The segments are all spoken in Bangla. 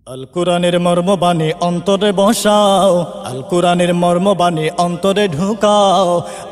আল কোরআনের মর্মবাণী অন্তরে বসাও, আল কোরআনের মর্মবাণী অন্তরে ঢুকাও।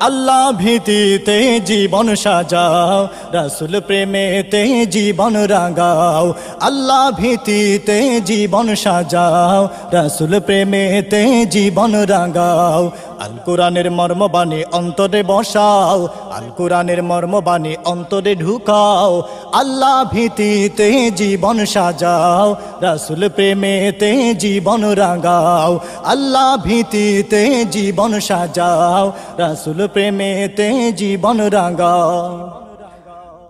আল্লাহ ভীতিতে জীবন সাজাও, রাসূল প্রেমেতে জীবন রাঙাও। আল্লাহ ভীতিতে জীবন সাজাও, রাসূল প্রেমেতে জীবন রাঙাও। আল কোরআনের মর্মবাণী অন্তরে বসাও, আল কোরআনের মর্মবাণী অন্তরে ঢুকাও। আল্লাহ ভীতিতে জীবন সাজাও, রাসূল প্রেমেতে জীবন রাঙাও। আল্লাহ ভীতিতে জীবন সাজাও, রাসূল প্রেমেতে জীবন রাঙাও।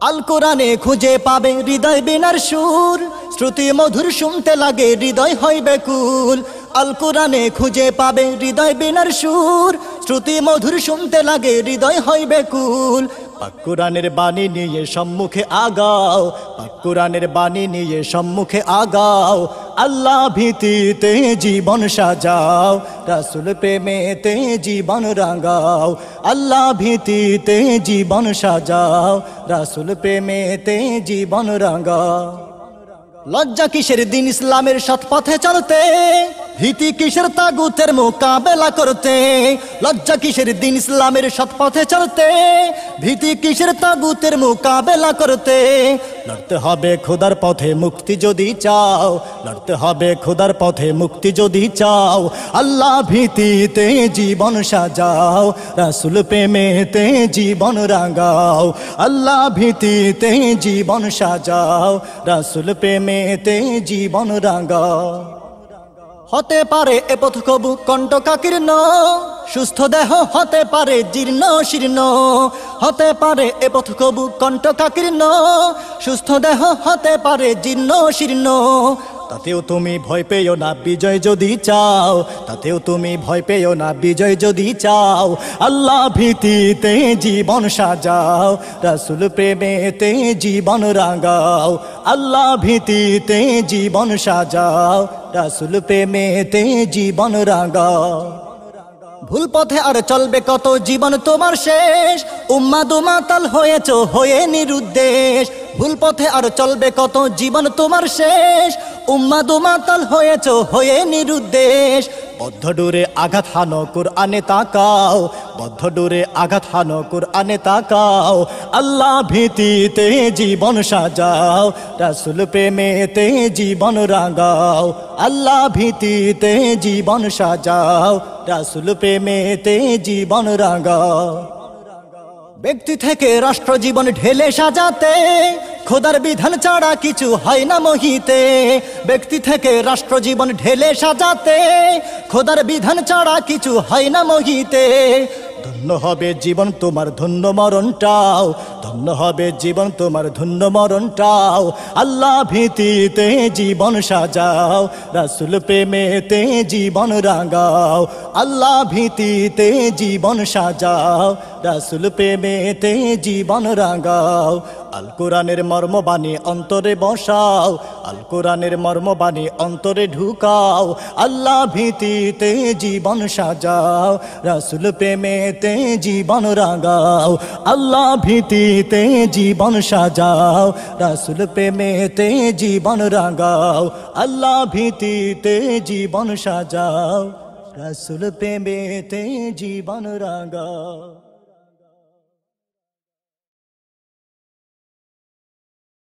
আল কোরআনে খুঁজে পাবে হৃদয় বিনার সুর, শ্রুতি মধুর শুনতে লাগে হৃদয় হয় ব্যাকুল। আল কোরআনে খুঁজে পাবে হৃদয় বিনার সুর, শ্রুতি মধুর শুনতে লাগে হৃদয় হয় ব্যাকুল। পাক কোরআনের বাণী নিয়ে সম্মুখে আগাও, পাক কোরআনের বাণী নিয়ে সম্মুখে আগাও। আল্লাহ ভীতিতে জীবন সাজাও, রাসূল প্রেমেতে জীবন রাঙাও। আল্লাহ ভীতিতে জীবন সাজাও, রাসূল প্রেমেতে জীবন রাঙাও। লজ্জা কিসের দিন ইসলামের সৎ পথে চলতে, ভীতি কিসের তাগুতের মোকাবেলা করতে। লজ্জা কিসের দিন ইসলামের সৎ পথে চলতে, ভীতি কিসের তাগুতের মোকাবেলা করতে। লড়তে হবে খোদার পথে মুক্তি যদি চাও, লড়তে হবে খোদার পথে মুক্তি যদি চাও। আল্লাহ ভীতিতে জীবন সাজাও, রাসূল প্রেমেতে জীবন রাঙাও। আল্লাহ ভীতিতে জীবন সাজাও, রাসূল প্রেমেতে জীবন রাঙাও। হতে পারে এ পথ কবু কণ্টকাকীর্ণ, সুস্থ দেহ হতে পারে জীর্ণ শীর্ণ। হতে পারে এ পথ কবু কণ্টকাকীর্ণ, সুস্থ দেহ হতে পারে জীর্ণ শীর্ণ। তাতেও তুমি ভয় পেও না বিজয় যদি চাও, তাতেও তুমি ভয় পেও না বিজয় যদি চাও। আল্লাহ ভীতিতে জীবন সাজাও, রাসূল প্রেমেতে জীবন রাঙাও। আল্লাহ ভীতিতে জীবন সাজাও, রাসূল প্রেমেতে জীবন রাঙাও। ভুল পথে আর চলবে কত জীবন তোমার শেষ, উম্মাদ মাতাল হয়েছ হয়ে নিরুদ্দেশ। ভুল পথে আর চলবে কত জীবন তোমার শেষ, উম্মাদ মাতাল হয়েছ হয়ে নিরুদ্দেশ। বদ্ধ ডোরে আঘাত হানো কোরআনে তাকাও, বদ্ধ ডোরে আঘাত হানো কোরআনে তাকাও। আল্লাহ ভীতিতে জীবন সাজাও, রাসূল প্রেমেতে জীবন রাঙাও। আল্লাহ ভীতিতে জীবন সাজাও, রাসূল প্রেমেতে জীবন রাঙাও। ব্যক্তি থেকে রাষ্ট্র জীবন ঢেলে সাজাতে, খোদার বিধান ছাড়া কিছু হয় না মোহিতে। ব্যক্তি থেকে রাষ্ট্র জীবন ঢেলে সাজাতে, খোদার বিধান ছাড়া কিছু হয় না মোহিতে। ধন্য হবে জীবন তোমার ধন্য মরণটাও, ধন্য হবে জীবন তোমার ধন্য মরণটাও। আল্লাহ ভীতিতে জীবন সাজাও, রাসূল প্রেমেতে জীবন রাঙাও। আল্লাহ ভীতিতে জীবন সাজাও, রাসূল প্রেমেতে জীবন রাঙাও। আল কোরআনের মর্মবাণী অন্তরে বসাও, আল কোরআনের মর্মবাণী অন্তরে ঢুকাও। আল্লাহ ভীতিতে জীবন সাজাও, রাসূল প্রেমেতে জীবন রাঙাও। আল্লাহ ভীতিতে জীবন সাজাও, রাসূল প্রেমেতে জীবন রাঙাও। আল্লাহ ভীতিতে জীবন সাজাও, রাসূল প্রেমেতে জীবন রাঙাও।